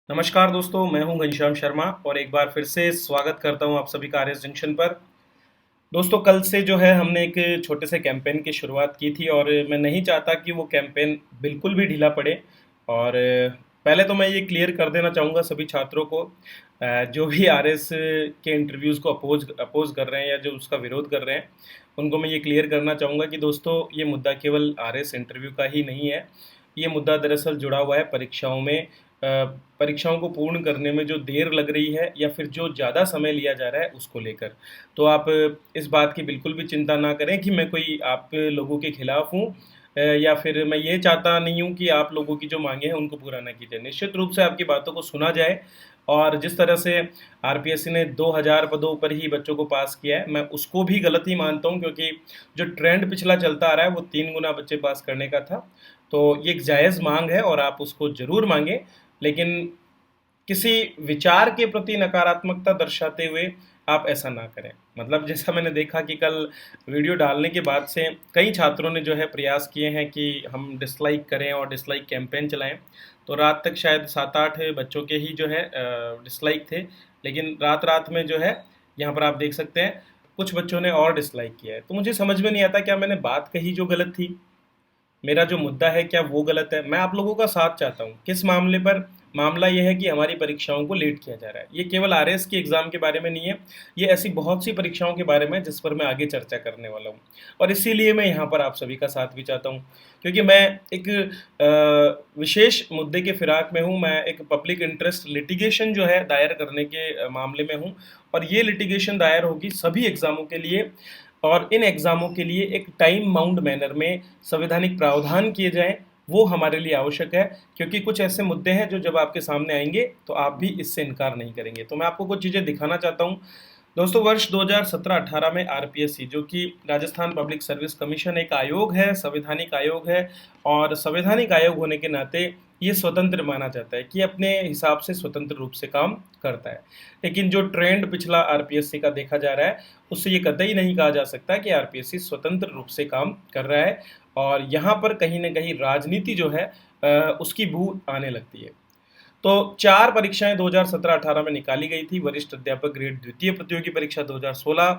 नमस्कार दोस्तों, मैं हूं घनश्याम शर्मा और एक बार फिर से स्वागत करता हूं आप सभी का आरएस जंक्शन पर। दोस्तों, कल से जो है हमने एक छोटे से कैंपेन की शुरुआत की थी और मैं नहीं चाहता कि वो कैंपेन बिल्कुल भी ढीला पड़े। और पहले तो मैं ये क्लियर कर देना चाहूँगा सभी छात्रों को, जो भी आरएस के इंटरव्यूज़ को अपोज कर रहे हैं या जो उसका विरोध कर रहे हैं, उनको मैं ये क्लियर करना चाहूँगा कि दोस्तों, ये मुद्दा केवल आरएस इंटरव्यू का ही नहीं है। ये मुद्दा दरअसल जुड़ा हुआ है परीक्षाओं में। परीक्षाओं को पूर्ण करने में जो देर लग रही है या फिर जो ज़्यादा समय लिया जा रहा है उसको लेकर। तो आप इस बात की बिल्कुल भी चिंता ना करें कि मैं कोई आप लोगों के खिलाफ हूँ, या फिर मैं ये चाहता नहीं हूँ कि आप लोगों की जो मांगे हैं उनको पूरा ना की जाए। निश्चित रूप से आपकी बातों को सुना जाए और जिस तरह से आरपीएससी ने 2000 पदों पर ही बच्चों को पास किया है, मैं उसको भी गलत ही मानता हूँ, क्योंकि जो ट्रेंड पिछला चलता आ रहा है वो 3 गुना बच्चे पास करने का था। तो ये एक जायज़ मांग है और आप उसको ज़रूर मांगें, लेकिन किसी विचार के प्रति नकारात्मकता दर्शाते हुए आप ऐसा ना करें। मतलब जैसा मैंने देखा कि कल वीडियो डालने के बाद से कई छात्रों ने जो है प्रयास किए हैं कि हम डिसलाइक करें और डिसलाइक कैंपेन चलाएं। तो रात तक शायद 7-8 बच्चों के ही जो है डिसलाइक थे, लेकिन रात रात में जो है यहाँ पर आप देख सकते हैं कुछ बच्चों ने और डिसलाइक किया है। तो मुझे समझ में नहीं आता, क्या मैंने बात कही जो गलत थी, मेरा जो मुद्दा है क्या वो गलत है? मैं आप लोगों का साथ चाहता हूँ। किस मामले पर? मामला ये है कि हमारी परीक्षाओं को लेट किया जा रहा है। ये केवल आरएस की एग्ज़ाम के बारे में नहीं है, ये ऐसी बहुत सी परीक्षाओं के बारे में है जिस पर मैं आगे चर्चा करने वाला हूँ। और इसीलिए मैं यहाँ पर आप सभी का साथ भी चाहता हूँ, क्योंकि मैं एक विशेष मुद्दे के फिराक में हूँ। मैं एक पब्लिक इंटरेस्ट लिटिगेशन जो है दायर करने के मामले में हूँ, और ये लिटिगेशन दायर होगी सभी एग्ज़ामों के लिए। और इन एग्ज़ामों के लिए एक टाइम बाउंड मैनर में संवैधानिक प्रावधान किए जाएँ, वो हमारे लिए आवश्यक है, क्योंकि कुछ ऐसे मुद्दे हैं जो जब आपके सामने आएँगे तो आप भी इससे इनकार नहीं करेंगे। तो मैं आपको कुछ चीज़ें दिखाना चाहता हूँ। दोस्तों, वर्ष 2017-18 में आरपीएससी, जो कि राजस्थान पब्लिक सर्विस कमीशन, एक आयोग है, संवैधानिक आयोग है, और संवैधानिक आयोग होने के नाते ये स्वतंत्र माना जाता है कि अपने हिसाब से स्वतंत्र रूप से काम करता है। लेकिन जो ट्रेंड पिछला आरपीएससी का देखा जा रहा है, उससे ये कतई नहीं कहा जा सकता कि आरपीएससी स्वतंत्र रूप से काम कर रहा है, और यहाँ पर कहीं न कहीं राजनीति जो है उसकी बू आने लगती है। तो 4 परीक्षाएँ 2017-18 में निकाली गई थी। वरिष्ठ अध्यापक ग्रेड द्वितीय प्रतियोगी परीक्षा 2016,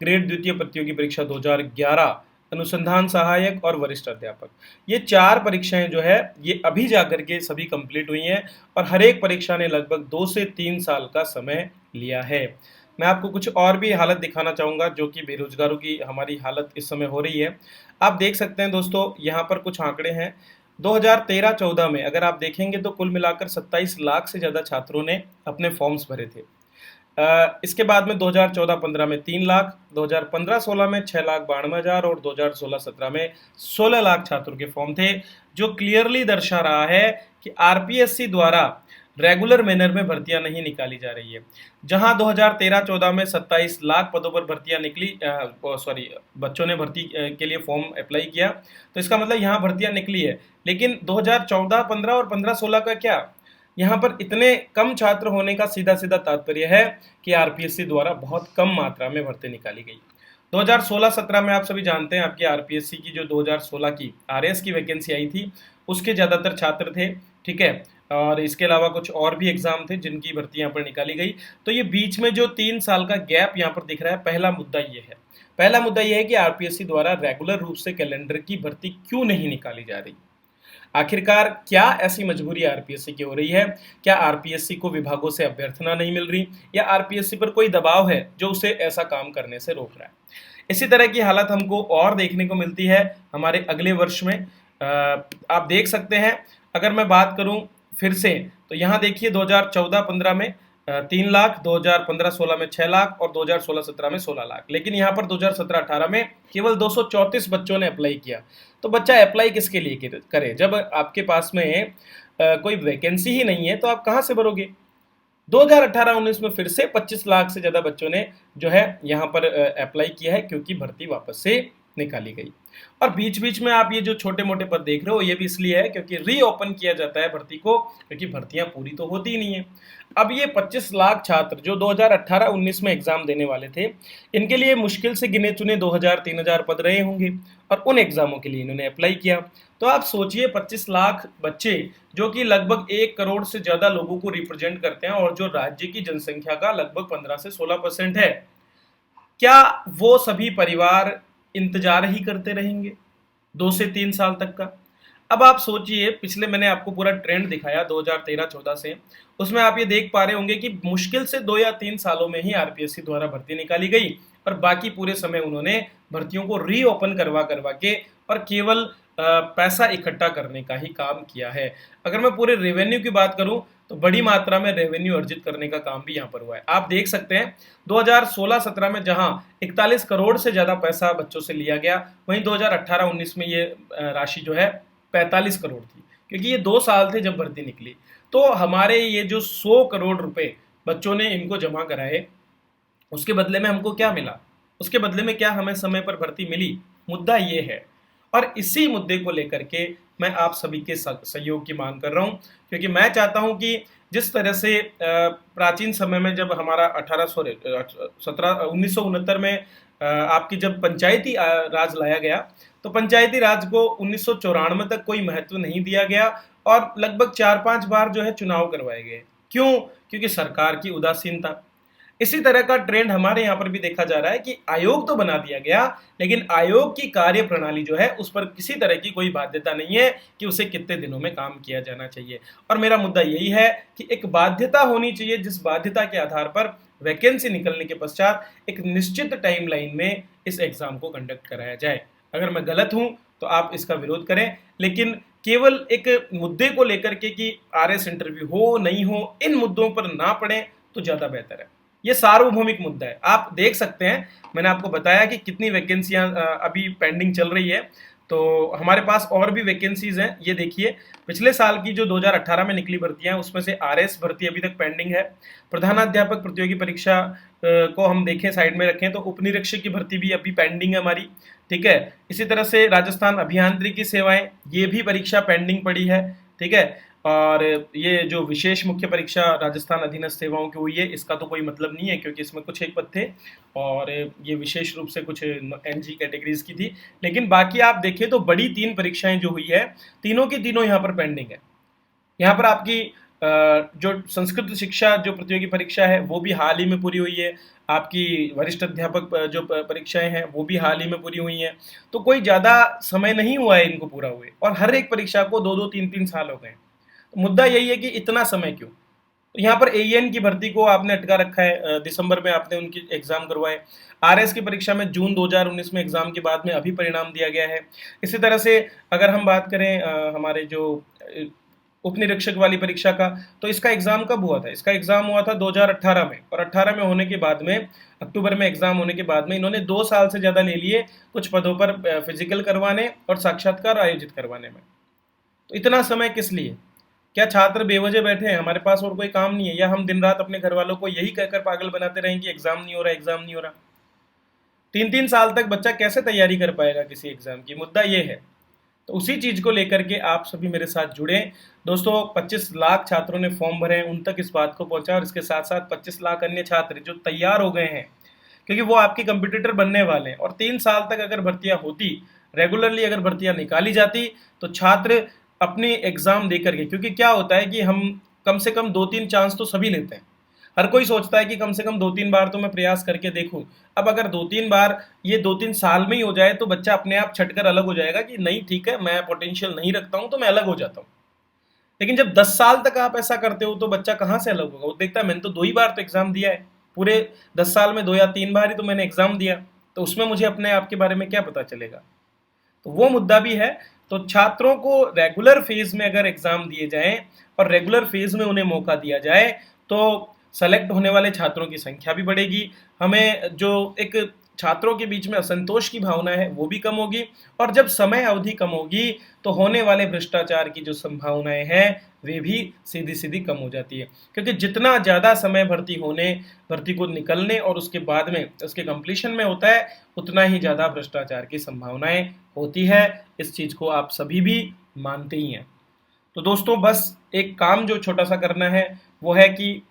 ग्रेड द्वितीय प्रतियोगी परीक्षा 2011, अनुसंधान सहायक और वरिष्ठ अध्यापक। ये 4 परीक्षाएँ जो है ये अभी जाकर के सभी कंप्लीट हुई हैं, और हर एक परीक्षा ने लगभग 2 से 3 साल का समय लिया है। मैं आपको कुछ और भी हालत दिखाना चाहूँगा, जो कि बेरोज़गारों की हमारी हालत इस समय हो रही है। आप देख सकते हैं दोस्तों, यहाँ पर कुछ आंकड़े हैं। 2013-14 में अगर आप देखेंगे तो कुल मिलाकर 27 लाख से ज़्यादा छात्रों ने अपने फॉर्म्स भरे थे। इसके बाद में 2014-15 में 3 लाख, 2015-16 में 6,92,000 और 2016-17 में 16 लाख छात्रों के फॉर्म थे, जो क्लियरली दर्शा रहा है कि आरपीएससी द्वारा रेगुलर मैनर में भर्तियां नहीं निकाली जा रही है। जहां 2013-14 में 27 लाख पदों पर भर्तियां निकली, बच्चों ने भर्ती के लिए फॉर्म अप्लाई किया, तो इसका मतलब यहाँ भर्तियां निकली है। लेकिन 2014-15 और 15-16 का क्या? यहाँ पर इतने कम छात्र होने का सीधा सीधा तात्पर्य है कि आरपीएससी द्वारा बहुत कम मात्रा में भर्ती निकाली गई। 2016-17 में आप सभी जानते हैं, आपकी आरपीएससी की जो 2016 की आरएस की वैकेंसी आई थी, उसके ज़्यादातर छात्र थे, ठीक है। और इसके अलावा कुछ और भी एग्जाम थे जिनकी भर्ती यहाँ पर निकाली गई। तो ये बीच में जो 3 साल का गैप यहाँ पर दिख रहा है, पहला मुद्दा ये है। पहला मुद्दा ये है कि आरपीएससी द्वारा रेगुलर रूप से कैलेंडर की भर्ती क्यों नहीं निकाली जा रही? आखिरकार क्या ऐसी मजबूरी आरपीएससी की हो रही है? क्या आरपीएससी को विभागों से अभ्यर्थना नहीं मिल रही, या आरपीएससी पर कोई दबाव है जो उसे ऐसा काम करने से रोक रहा है? इसी तरह की हालत हमको और देखने को मिलती है हमारे अगले वर्ष में। आप देख सकते हैं, अगर मैं बात करूं फिर से, तो यहाँ देखिए 2014-15 में 3 लाख, 2015-16 में 6 लाख और 2016-17 में 16 लाख। लेकिन यहाँ पर 2017-18 में केवल 234 बच्चों ने अप्लाई किया। तो बच्चा अप्लाई किसके लिए करे? जब आपके पास में कोई वैकेंसी ही नहीं है तो आप कहाँ से भरोगे? 2018-19 में फिर से 25 लाख से ज़्यादा बच्चों ने जो है यहाँ पर अप्लाई किया है, क्योंकि भर्ती वापस से निकाली गई। और बीच बीच में आप ये जो छोटे मोटे पद देख रहे हो, ये भी इसलिए है क्योंकि रीओपन किया जाता है भर्ती को, क्योंकि भर्तियां पूरी तो होती ही नहीं है। अब ये 25 लाख छात्र जो 2018-19 में एग्जाम देने वाले थे, इनके लिए मुश्किल से गिने चुने 2000-3000 पद रहे होंगे, और उन एग्जामों के लिए इन्होंने अप्लाई किया। तो आप सोचिए 25 लाख बच्चे जो कि लगभग 1 करोड़ से ज़्यादा लोगों को रिप्रेजेंट करते हैं और जो राज्य की जनसंख्या का लगभग 15 से 16% है, क्या वो सभी परिवार इंतजार ही करते रहेंगे 2 से 3 साल तक का? अब आप सोचिए, पिछले मैंने आपको पूरा ट्रेंड दिखाया 2013-14 से, उसमें आप ये देख पा रहे होंगे कि मुश्किल से 2 या 3 सालों में ही आरपीएससी द्वारा भर्ती निकाली गई और बाकी पूरे समय उन्होंने भर्तियों को रीओपन करवा करवा के और केवल पैसा इकट्ठा करने का ही काम किया है। अगर मैं पूरे रेवेन्यू की बात करूं तो बड़ी मात्रा में रेवेन्यू अर्जित करने का काम भी यहाँ पर हुआ है। आप देख सकते हैं 2016-17 में जहां 41 करोड़ से ज्यादा पैसा बच्चों से लिया गया, वहीं 2018-19 में ये राशि जो है 45 करोड़ थी, क्योंकि ये 2 साल थे जब भर्ती निकली। तो हमारे ये जो 100 करोड़ रुपए बच्चों ने इनको जमा कराए, उसके बदले में हमको क्या मिला? उसके बदले में क्या हमें समय पर भर्ती मिली? मुद्दा ये है। और इसी मुद्दे को लेकर के मैं आप सभी के सहयोग की मांग कर रहा हूं, क्योंकि मैं चाहता हूं कि जिस तरह से प्राचीन समय में जब हमारा 1969 में आपकी जब पंचायती राज लाया गया, तो पंचायती राज को 1994 तक कोई महत्व नहीं दिया गया और लगभग 4-5 बार जो है चुनाव करवाए गए। क्यों? क्योंकि सरकार की उदासीनता। इसी तरह का ट्रेंड हमारे यहाँ पर भी देखा जा रहा है कि आयोग तो बना दिया गया, लेकिन आयोग की कार्य प्रणाली जो है उस पर किसी तरह की कोई बाध्यता नहीं है कि उसे कितने दिनों में काम किया जाना चाहिए। और मेरा मुद्दा यही है कि एक बाध्यता होनी चाहिए, जिस बाध्यता के आधार पर वैकेंसी निकलने के पश्चात एक निश्चित टाइमलाइन में इस एग्जाम को कंडक्ट कराया जाए। अगर मैं गलत हूं तो आप इसका विरोध करें, लेकिन केवल एक मुद्दे को लेकर के कि आरएस इंटरव्यू हो नहीं हो, इन मुद्दों पर ना पड़े तो ज्यादा बेहतर है। ये सार्वभौमिक मुद्दा है। आप देख सकते हैं, मैंने आपको बताया कि कितनी वैकेंसियां अभी पेंडिंग चल रही है, तो हमारे पास और भी वैकेंसीज हैं। ये देखिए, पिछले साल की जो 2018 में निकली भर्तियां, उसमें से आरएस भर्ती अभी तक पेंडिंग है। प्रधानाध्यापक प्रतियोगी परीक्षा को हम देखें, साइड में रखें, तो उपनिरीक्षक की भर्ती भी अभी पेंडिंग है हमारी, ठीक है। इसी तरह से राजस्थान अभियांत्रिकी सेवाएं, ये भी परीक्षा पेंडिंग पड़ी है, ठीक है। और ये जो विशेष मुख्य परीक्षा राजस्थान अधीनस्थ सेवाओं की हुई है, इसका तो कोई मतलब नहीं है, क्योंकि इसमें कुछ एक पद थे और ये विशेष रूप से कुछ एनजी कैटेगरीज की थी। लेकिन बाकी आप देखें तो बड़ी 3 परीक्षाएं जो हुई है, तीनों की तीनों यहाँ पर पेंडिंग है। यहाँ पर आपकी जो संस्कृत शिक्षा जो प्रतियोगी परीक्षा है वो भी हाल ही में पूरी हुई है। आपकी वरिष्ठ अध्यापक जो परीक्षाएं हैं वो भी हाल ही में पूरी हुई हैं। तो कोई ज़्यादा समय नहीं हुआ है इनको पूरा हुए, और हर एक परीक्षा को 2-2, 3-3 साल हो गए। मुद्दा यही है कि इतना समय क्यों? तो यहाँ पर एईएन की भर्ती को आपने अटका रखा है, दिसंबर में आपने उनकी एग्जाम करवाए। आरएस की परीक्षा में जून 2019 में एग्जाम के बाद में अभी परिणाम दिया गया है। इसी तरह से अगर हम बात करें हमारे जो उपनिरीक्षक वाली परीक्षा का, तो इसका एग्जाम कब हुआ था? इसका एग्जाम हुआ था 2018 में, और 18 में होने के बाद में, अक्टूबर में एग्जाम होने के बाद में इन्होंने 2 साल से ज़्यादा ले लिए कुछ पदों पर फिजिकल करवाने और साक्षात्कार आयोजित करवाने में। तो इतना समय किस लिए? क्या छात्र बेवजह बैठे हैं, हमारे पास और कोई काम नहीं है, या हम दिन रात अपने घर वालों को यही कहकर पागल बनाते रहें कि एग्जाम नहीं हो रहा, एग्जाम नहीं हो रहा? 3-3 साल तक बच्चा कैसे तैयारी कर पाएगा किसी एग्जाम की? मुद्दा ये है। तो उसी चीज को लेकर के आप सभी मेरे साथ जुड़े। दोस्तों, 25 लाख छात्रों ने फॉर्म भरे हैं, उन तक इस बात को पहुंचा, और इसके साथ साथ 25 लाख अन्य छात्र जो तैयार हो गए हैं, क्योंकि वो आपके कंपटीटर बनने वाले हैं। और 3 साल तक अगर भर्तियां होती, रेगुलरली अगर भर्तियां निकाली जाती, तो छात्र अपनी एग्जाम दे करके, क्योंकि क्या होता है कि हम कम से कम 2-3 चांस तो सभी लेते हैं। हर कोई सोचता है कि कम से कम 2-3 बार तो मैं प्रयास करके देखूं। अब अगर 2-3 बार, ये 2-3 साल में ही हो जाए, तो बच्चा अपने आप छटकर अलग हो जाएगा कि नहीं ठीक है, मैं पोटेंशियल नहीं रखता हूं, तो मैं अलग हो जाता हूं। लेकिन जब 10 साल तक आप ऐसा करते हो, तो बच्चा कहां से अलग होगा? वो देखता है मैंने तो 2 ही बार तो एग्जाम दिया है, पूरे 10 साल में 2 या 3 बार ही तो मैंने एग्जाम दिया, तो उसमें मुझे अपने आप के बारे में क्या पता चलेगा? तो वो मुद्दा भी है। तो छात्रों को रेगुलर फेज में अगर एग्जाम दिए जाएं और रेगुलर फेज में उन्हें मौका दिया जाए, तो सेलेक्ट होने वाले छात्रों की संख्या भी बढ़ेगी। हमें जो एक छात्रों के बीच में असंतोष की भावना है वो भी कम होगी, और जब समय अवधि कम होगी तो होने वाले भ्रष्टाचार की जो संभावनाएं हैं वे भी सीधी सीधी कम हो जाती है। क्योंकि जितना ज़्यादा समय भर्ती को निकलने और उसके बाद में उसके कंप्लीशन में होता है, उतना ही ज़्यादा भ्रष्टाचार की संभावनाएं होती है। इस चीज़ को आप सभी भी मानते ही हैं। तो दोस्तों, बस एक काम जो छोटा सा करना है वो है कि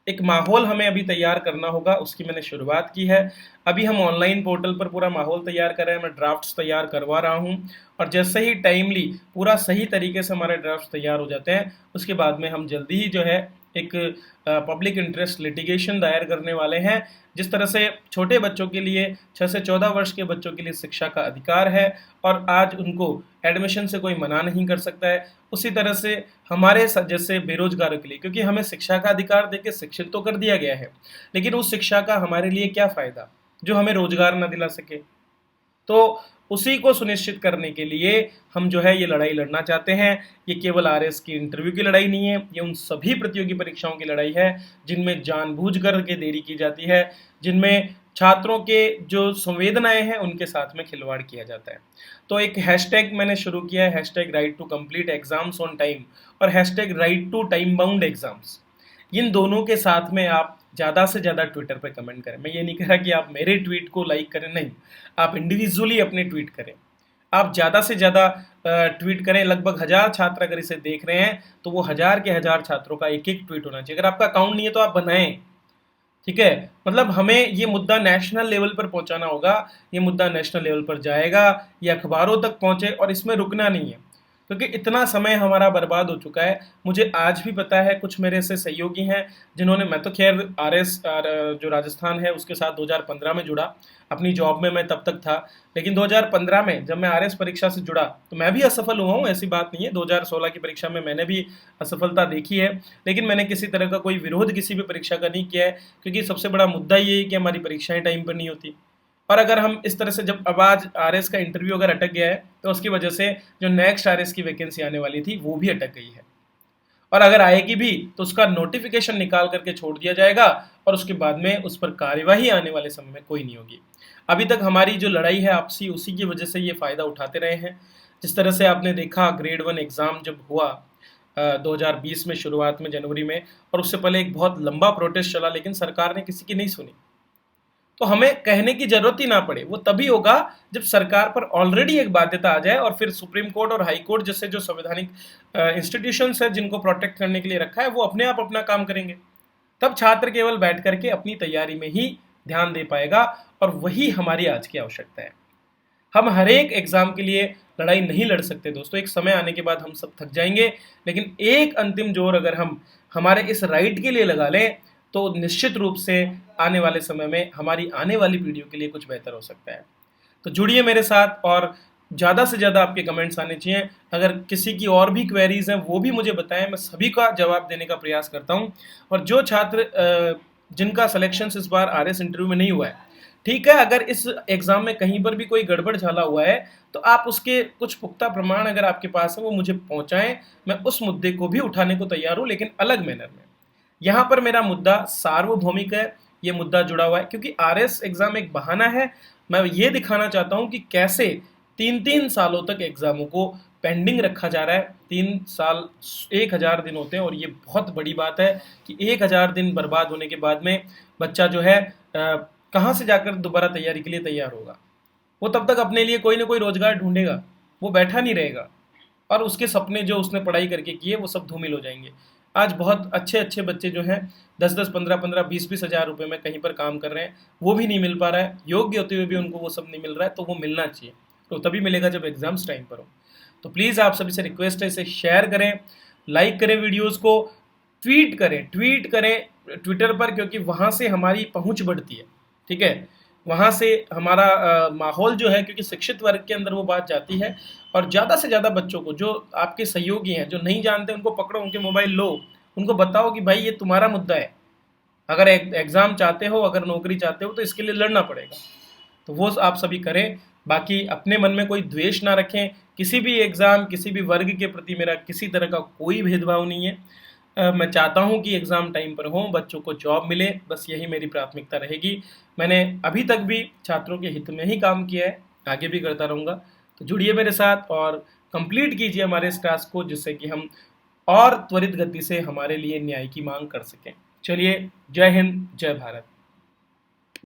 एक माहौल हमें अभी तैयार करना होगा, उसकी मैंने शुरुआत की है। अभी हम ऑनलाइन पोर्टल पर पूरा माहौल तैयार कर रहे हैं, मैं ड्राफ्ट्स तैयार करवा रहा हूँ, और जैसे ही टाइमली पूरा सही तरीके से हमारे ड्राफ्ट्स तैयार हो जाते हैं, उसके बाद में हम जल्दी ही जो है एक पब्लिक इंटरेस्ट लिटिगेशन दायर करने वाले हैं। जिस तरह से छोटे बच्चों के लिए 6 से 14 वर्ष के बच्चों के लिए शिक्षा का अधिकार है और आज उनको एडमिशन से कोई मना नहीं कर सकता है, उसी तरह से हमारे जैसे बेरोजगारों के लिए, क्योंकि हमें शिक्षा का अधिकार देके शिक्षित तो कर दिया गया है, लेकिन उस शिक्षा का हमारे लिए क्या फायदा जो हमें रोजगार ना दिला सके। तो उसी को सुनिश्चित करने के लिए हम जो है ये लड़ाई लड़ना चाहते हैं। ये केवल आरएस की इंटरव्यू की लड़ाई नहीं है, ये उन सभी प्रतियोगी परीक्षाओं की लड़ाई है जिनमें जानबूझकर के देरी की जाती है, जिनमें छात्रों के जो संवेदनाएं हैं उनके साथ में खिलवाड़ किया जाता है। तो एक हैशटैग मैंने शुरू किया है, hashtag right to complete exams on time और hashtag right to time bound exams. इन दोनों के साथ में आप ज़्यादा से ज़्यादा ट्विटर पे कमेंट करें। मैं ये नहीं कह रहा कि आप मेरे ट्वीट को लाइक करें, नहीं, आप इंडिविजुअली अपने ट्वीट करें। आप ज़्यादा से ज़्यादा ट्वीट करें। लगभग 1000 छात्र अगर इसे देख रहे हैं तो वो 1000 के 1000 छात्रों का एक एक ट्वीट होना चाहिए। अगर आपका अकाउंट नहीं है तो आप बनाएं, ठीक है। मतलब हमें ये मुद्दा नेशनल लेवल पर पहुंचाना होगा, ये मुद्दा नेशनल लेवल पर जाएगा, ये अखबारों तक पहुंचे और इसमें रुकना नहीं है, क्योंकि इतना समय हमारा बर्बाद हो चुका है। मुझे आज भी पता है, कुछ मेरे से सहयोगी हैं जिन्होंने, मैं तो खैर आरएस जो राजस्थान है उसके साथ 2015 में जुड़ा, अपनी जॉब में मैं तब तक था, लेकिन 2015 में जब मैं आरएस परीक्षा से जुड़ा तो मैं भी असफल हुआ हूँ, ऐसी बात नहीं है। 2016 की परीक्षा में मैंने भी असफलता देखी है, लेकिन मैंने किसी तरह का कोई विरोध किसी भी परीक्षा का नहीं किया है, क्योंकि सबसे बड़ा मुद्दा ये है कि हमारी परीक्षाएं टाइम पर नहीं होती। और अगर हम इस तरह से, जब अब आज आरएस का इंटरव्यू अगर अटक गया है तो उसकी वजह से जो नेक्स्ट आरएस की वैकेंसी आने वाली थी वो भी अटक गई है, और अगर आएगी भी तो उसका नोटिफिकेशन निकाल करके छोड़ दिया जाएगा और उसके बाद में उस पर कार्यवाही आने वाले समय में कोई नहीं होगी। अभी तक हमारी जो लड़ाई है आपसी, उसी की वजह से ये फायदा उठाते रहे हैं। जिस तरह से आपने देखा ग्रेड 1 एग्जाम जब हुआ 2020 में शुरुआत में जनवरी में, और उससे पहले एक बहुत लंबा प्रोटेस्ट चला, लेकिन सरकार ने किसी की नहीं सुनी। तो हमें कहने की जरूरत ही ना पड़े, वो तभी होगा जब सरकार पर ऑलरेडी एक बाध्यता आ जाए और फिर सुप्रीम कोर्ट और हाई कोर्ट जैसे जो संवैधानिक इंस्टीट्यूशंस है जिनको प्रोटेक्ट करने के लिए रखा है वो अपने आप अपना काम करेंगे। तब छात्र केवल बैठ करके अपनी तैयारी में ही ध्यान दे पाएगा, और वही हमारी आज की आवश्यकता है। हम हर एक एग्जाम के लिए लड़ाई नहीं लड़ सकते दोस्तों, एक समय आने के बाद हम सब थक जाएंगे, लेकिन एक अंतिम जोर अगर हम हमारे इस राइट के लिए लगा लें तो निश्चित रूप से आने वाले समय में हमारी आने वाली पीढ़ियों के लिए कुछ बेहतर हो सकता है। तो जुड़िए मेरे साथ और ज़्यादा से ज़्यादा आपके कमेंट्स आने चाहिए। अगर किसी की और भी क्वेरीज हैं वो भी मुझे बताएं, मैं सभी का जवाब देने का प्रयास करता हूं। और जो छात्र जिनका सिलेक्शन इस बार आरएस इंटरव्यू में नहीं हुआ है, ठीक है, अगर इस एग्जाम में कहीं पर भी कोई गड़बड़ झाला हुआ है तो आप उसके कुछ पुख्ता प्रमाण अगर आपके पास है वो मुझे पहुंचाएं। मैं उस मुद्दे को भी उठाने को तैयार हूं, लेकिन अलग मैनर में। यहाँ पर मेरा मुद्दा सार्वभौमिक है, ये मुद्दा जुड़ा हुआ है, क्योंकि आरएस एग्जाम एक बहाना है। मैं ये दिखाना चाहता हूँ कि कैसे 3-3 सालों तक एग्जामों को पेंडिंग रखा जा रहा है। 3 साल 1000 दिन होते हैं, और ये बहुत बड़ी बात है कि 1000 दिन बर्बाद होने के बाद में बच्चा जो है कहाँ से जाकर दोबारा तैयारी के लिए तैयार होगा। वो तब तक अपने लिए कोई ना कोई रोजगार ढूंढेगा, वो बैठा नहीं रहेगा, और उसके सपने जो उसने पढ़ाई करके किए वो सब धूमिल हो जाएंगे। आज बहुत अच्छे अच्छे बच्चे जो हैं 10-10, 15-15, 20-20 हज़ार रुपये में कहीं पर काम कर रहे हैं, वो भी नहीं मिल पा रहा है। योग्य होते हुए भी उनको वो सब नहीं मिल रहा है, तो वो मिलना चाहिए। तो तभी मिलेगा जब एग्जाम्स टाइम पर हो। तो प्लीज़ आप सभी से रिक्वेस्ट है, इसे शेयर करें, लाइक करें वीडियोज़ को, ट्वीट करें ट्विटर पर, क्योंकि वहाँ से हमारी पहुँच बढ़ती है, ठीक है। वहाँ से हमारा माहौल जो है, क्योंकि शिक्षित वर्ग के अंदर वो बात जाती है, और ज़्यादा से ज़्यादा बच्चों को, जो आपके सहयोगी हैं, जो नहीं जानते, उनको पकड़ो, उनके मोबाइल लो, उनको बताओ कि भाई ये तुम्हारा मुद्दा है। अगर एग्ज़ाम चाहते हो, अगर नौकरी चाहते हो, तो इसके लिए लड़ना पड़ेगा। तो वो आप सभी करें। बाकी अपने मन में कोई द्वेष ना रखें। किसी भी एग्ज़ाम, किसी भी वर्ग के प्रति मेरा किसी तरह का कोई भेदभाव नहीं है। मैं चाहता हूं कि एग्ज़ाम टाइम पर हो, बच्चों को जॉब मिले, बस यही मेरी प्राथमिकता रहेगी। मैंने अभी तक भी छात्रों के हित में ही काम किया है, आगे भी करता रहूँगा। तो जुड़िए मेरे साथ और कंप्लीट कीजिए हमारे इस टास्क को, जिससे कि हम और त्वरित गति से हमारे लिए न्याय की मांग कर सकें। चलिए, जय हिंद, जय भारत।